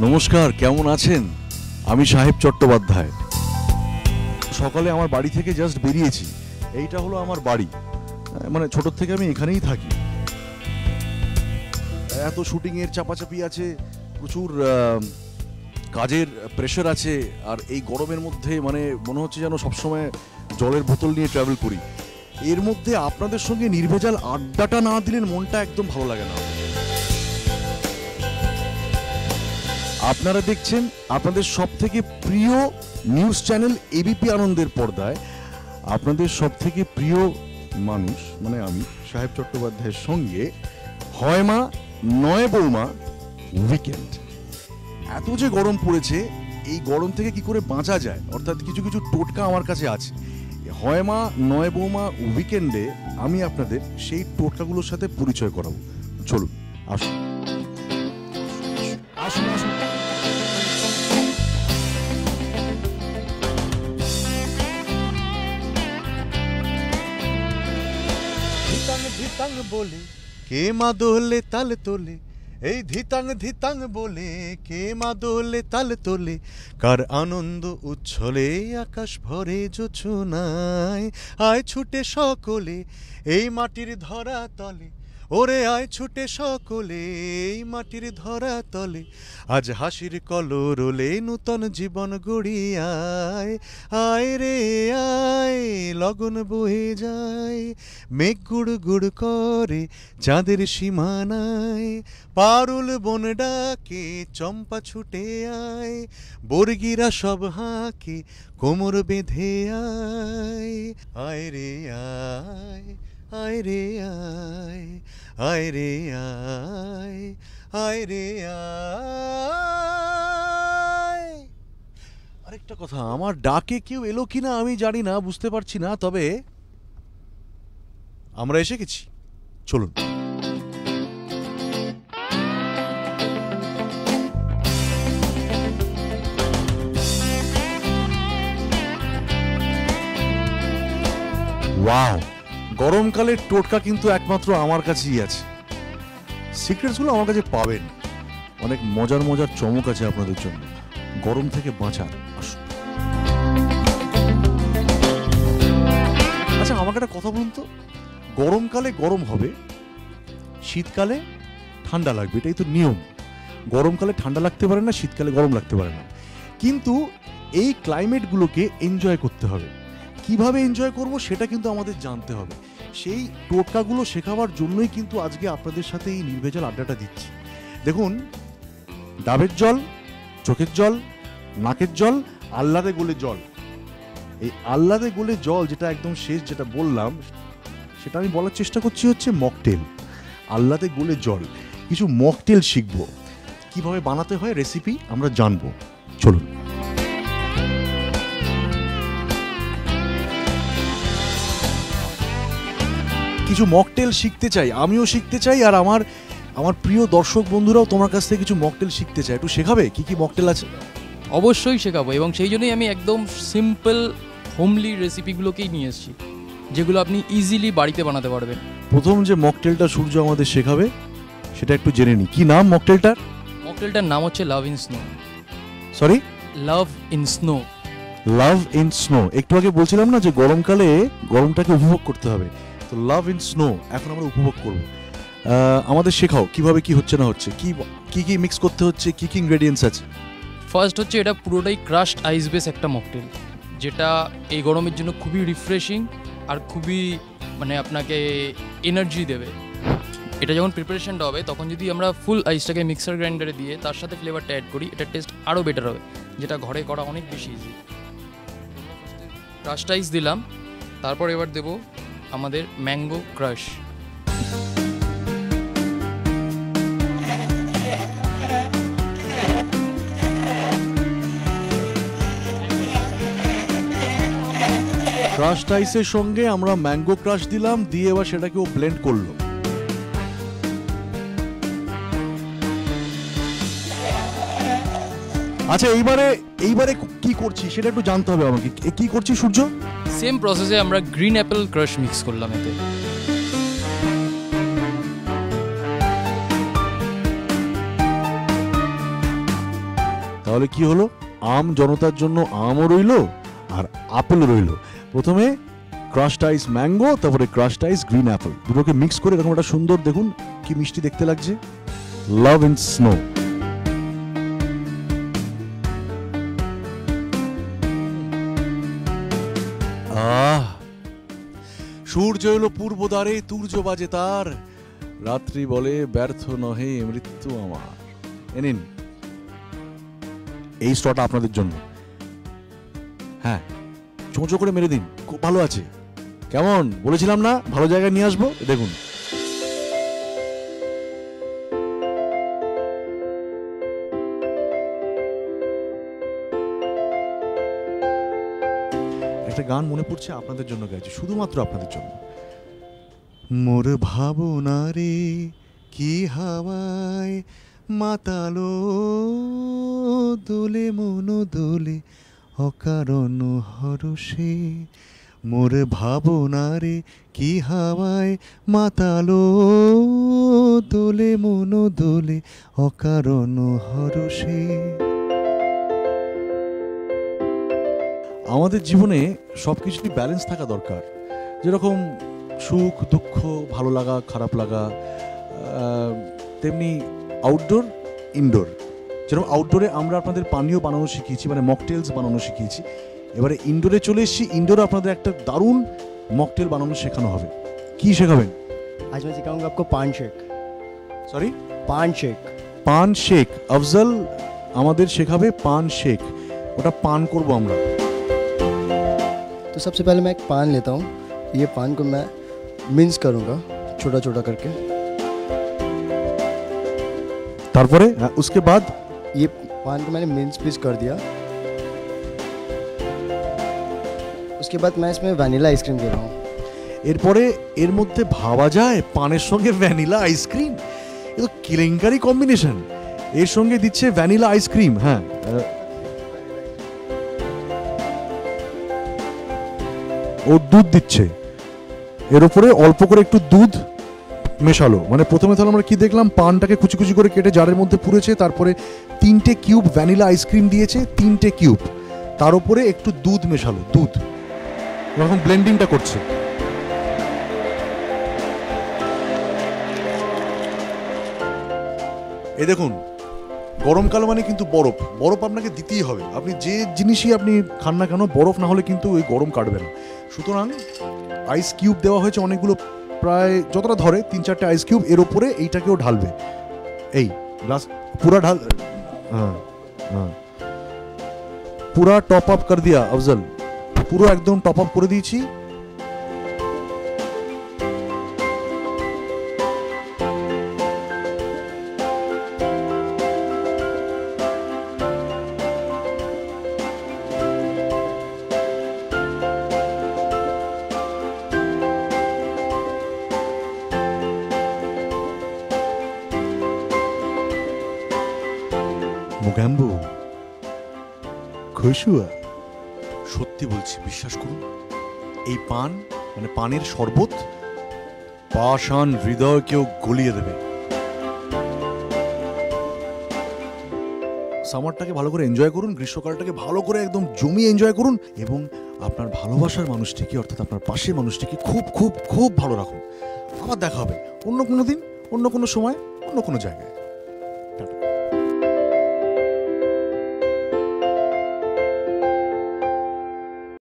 নমস্কার, কেমন আছেন? আমি সাহেব চট্টোপাধ্যায়। সকালে আমার বাড়ি থেকে জাস্ট বেরিয়েছি। এইটা হলো আমার বাড়ি, মানে ছোট থেকে আমি এখানেই থাকি। এত শুটিংয়ের চাপাচাপি আছে, প্রচুর কাজের প্রেশার আছে, আর এই গরমের মধ্যে মানে মনে হচ্ছে যেন সবসময় জলের বোতল নিয়ে ট্রাভেল করি। এর মধ্যে আপনাদের সঙ্গে নির্ভেজাল আড্ডাটা না দিলে মনটা একদম ভালো লাগে না। আপনারা দেখছেন আপনাদের সব থেকে প্রিয় নিউজ চ্যানেল এবিপি আনন্দের পর্দায় আপনাদের সব থেকে প্রিয় মানুষ মানে আমি সাহেব চট্টোপাধ্যায়ের সঙ্গে হয় মা নয় বৌমা উইকেন্ড। এত যে গরম পড়েছে, এই গরম থেকে কি করে বাঁচা যায়, অর্থাৎ কিছু কিছু টোটকা আমার কাছে আছে। হয় মা নয় বৌমা উইকেন্ডে আমি আপনাদের সেই টোটকাগুলোর সাথে পরিচয় করাবো। চলুন, আসুন আসুন আসুন। ধিতাং বলে কে মা দোলে তাল তোলে, এই ধিতাং ধিতাং বলে কে মা দোলে তাল তোলে, কার আনন্দ উচ্ছলে আকাশ ভরে জোছনায়, আয় ছুটে সকলে এই মাটির ধরা তলে, ওরে আয় ছুটে সকলে এই মাটির ধরা তলে, আজ হাসির কলরলে নূতন জীবন গড়ি আয়, আয় রে আয় লগন বয়ে যায়, মেঘ গুড় গুড় করে চাঁদের সীমানায়, পারুল বন ডাকে চম্পা ছুটে আয়, বর্গিরা সব হাঁকে কোমর বেঁধে আয়, আয় রে আয়, আয় রে আয়, আয় রে আয়, আয় রে আয়। আরেকটা কথা, আমার ডাকে কেউ এলো কিনা আমি জানি না, বুঝতে পারছি না, তবে আমরা এসে গেছি। চলুন। ওয়াও, গরমকালের টোটকা কিন্তু একমাত্র আমার কাছেই আছে। সিক্রেটসগুলো আমার কাছে পাবেন। অনেক মজার মজার চমক আছে আপনাদের জন্য গরম থেকে বাঁচার। আসুন। আচ্ছা, আমাকে একটা কথা বলুন তো, গরমকালে গরম হবে, শীতকালে ঠান্ডা লাগবে, এটাই তো নিয়ম। গরমকালে ঠান্ডা লাগতে পারে না, শীতকালে গরম লাগতে পারে না, কিন্তু এই ক্লাইমেটগুলোকে এনজয় করতে হবে। কিভাবে এনজয় করব সেটা কিন্তু আমাদের জানতে হবে। সেই টোটকাগুলো শেখাবার জন্যই কিন্তু আজকে আপনাদের সাথে এই নির্ভেজাল আড্ডাটা দিচ্ছি। দেখুন, ডাবের জল, চোখের জল, নাকের জল, আহ্লাদে গোলে জল। এই আহ্লাদে গোলে জল যেটা একদম শেষ যেটা বললাম, সেটা আমি বলার চেষ্টা করছি হচ্ছে মকটেল। আহ্লাদে গোলে জল, কিছু মকটেল শিখবো, কিভাবে বানাতে হয় রেসিপি আমরা জানবো। চলুন। কিছু মকটেল শিখতে চাই, আমিও শিখতে চাই, আর আমার প্রিয় দর্শক বন্ধুরাও তোমার কাছ থেকে কিছু মকটেল শিখতে চায়। একটু শেখাবে কি কি মকটেল আছে? অবশ্যই শেখাবো, এবং সেই জন্যই আমি একদম সিম্পল হোমলি রেসিপিগুলোকেই নিয়ে এসেছি, যেগুলো আপনি ইজিলি বাড়িতে বানাতে পারবেন। প্রথম যে মকটেলটা সূর্য আমাদের শেখাবে সেটা একটু জেনে নিই। কি নাম মকটেলটার? মকটেলটার নাম হচ্ছে love in snow. Sorry, love in snow. Love in snow. একটু আগে বলছিলাম না যে গরমকালে গরমটাকে উপভোগ করতে হবে, তো লাভ ইন স্নো এখন আমরা উপভোগ করব। আমাদের শেখাও কিভাবে কি হচ্ছে না হচ্ছে, কি কি মিক্স করতে হচ্ছে, কি কি ইনগ্রেডিয়েন্টস আছে। ফার্স্ট হচ্ছে, এটা পুরোটাই ক্রাশড আইস বেস একটা মকটেল, যেটা এই গরমের জন্য খুবই রিফ্রেশিং আর খুবই মানে আপনাকে এনার্জি দেবে। এটা যখন প্রিপারেশনটা হবে তখন যদি আমরা ফুল আইসটাকে মিক্সার গ্রাইন্ডারে দিয়ে তার সাথে ফ্লেভারটা অ্যাড করি, এটার টেস্ট আরও বেটার হবে, যেটা ঘরে করা অনেক বেশি ইজি। ক্রাশড আইস দিলাম, তারপর এবার দেবো আমাদের ম্যাঙ্গো ক্রাশ। ক্রাশড আইসের সঙ্গে আমরা ম্যাঙ্গো ক্রাশ দিলাম, দিয়ে এবার সেটাকে ও ব্লেন্ড করলো। আচ্ছা, এইবারে কি করছি সেটা একটু জানতে হবে আমাকে। কি করছি সূর্য? সেম প্রসেসে আমরা গ্রিন অ্যাপেল ক্রাশ মিক্স করলাম এতে। তাহলে কি হলো, আম জনতার জন্য আমও রইলো আর আপেলও রইলো। প্রথমে ক্রাশড আইস ম্যাঙ্গো, তারপরে ক্রাশড আইস গ্রিন অ্যাপেল, দুটোকে মিক্স করে এরকম একটা সুন্দর, দেখুন কি মিষ্টি দেখতে লাগছে, লাভ ইন স্নো। সূর্য এলো পূর্ব দ্বারে, তুর্য বাজে তার, রাত্রি বলে ব্যর্থ নহে মৃত্যু আমার। এ নিন, এই স্টটা আপনাদের জন্য। হ্যাঁ, চোঁচো করে মেরে দিন, খুব ভালো আছে। কেমন বলেছিলাম না, ভালো জায়গায় নিয়ে আসবো। দেখুন, একটা গান মনে পড়ছে, আপনাদের জন্য গাইছি, শুধুমাত্র আপনাদের জন্য। মোর ভাবনা রে কি হাওয়ায় মাতালো, দোলে মন দোলে অকারণ হরষে। মোর ভাবনা রে কি হাওয়ায় মাতালো, দোলে মন দোলে অকারণ হরষে। আমাদের জীবনে সবকিছুরই ব্যালেন্স থাকা দরকার। যেরকম সুখ দুঃখ, ভালো লাগা খারাপ লাগা, তেমনি আউটডোর ইনডোর। যেরকম আউটডোরে আমরা আপনাদের পানীয় বানানো শিখিয়েছি, মানে মকটেলস বানানো শিখিয়েছি। এবারে ইনডোরে চলে এসেছি, ইনডোরে আপনাদের একটা দারুণ মকটেল বানানো শেখানো হবে। কি শেখাবেন? आज मैं सिखाऊंगा आपको पान शेक। সরি, पान शेक। পান শেক। আফজল আমাদের শেখাবে পান শেক, ওটা পান করব আমরা। तो सबसे पहले मैं एक पान लेता हूँ, ये पान को मैं मिन्स करूँगा छोटा छोटा करके। তারপরে उसके बाद ये पान को मैंने मिन्स पीस कर दिया। उसके बाद मैं इसमें वनीला आइसक्रीम दे रहा हूँ। এরপরে এর মধ্যে ভাবা যায় পানের সঙ্গে ভ্যানিলা আইসক্রিম, এ তো কেলেঙ্কারি কম্বিনেশন। এর সঙ্গে দিচ্ছে ভ্যানিলা আইসক্রিম। হ্যাঁ, ও দুধ দিচ্ছে, এর উপরে অল্প করে একটু দুধ মেশালো। মানে প্রথমে তাহলে আমরা কি দেখলাম, পানটাকে কুচি কুচি করে কেটে জারের মধ্যে পুরেছে, তারপরে 3টে কিউব ভ্যানিলা আইসক্রিম দিয়েছে, 3টে কিউব, তার উপরে একটু দুধ মেশালো, দুধ এরকম ব্লেন্ডিংটা করছে। এই দেখুন, গরমকাল মানে কিন্তু বরফ, বরফ আপনাকে দিতেই হবে। আপনি যে জিনিসই আপনি খান না কেন, বরফ না হলে কিন্তু ওই গরম কাটবে না। সুতরাং আইস কিউব দেওয়া হয়েছে অনেকগুলো, প্রায় যতটা ধরে 3-4টে আইস কিউব, এর ওপরে এইটাকেও ঢালবে। এই গ্লাস পুরা ঢাল, হ্যাঁ হ্যাঁ, পুরা টপ আপ কর দিয়া আফজল, পুরো একদম টপ আপ করে দিয়েছি। মোগাম্বু খুশুয়া, সত্যি বলছি, বিশ্বাস করুন, এই পান মানে পানের শরবত পাষাণ হৃদয়কেও গলিয়ে দেবে। সামারটাকে ভালো করে এনজয় করুন, গ্রীষ্মকালটাকে ভালো করে একদম জমিয়ে এনজয় করুন, এবং আপনার ভালোবাসার মানুষটিকে, অর্থাৎ আপনার পাশের মানুষটিকে খুব খুব খুব ভালো রাখুন। আবার দেখা হবে অন্য কোনো দিন, অন্য কোনো সময়, অন্য কোনো জায়গায়।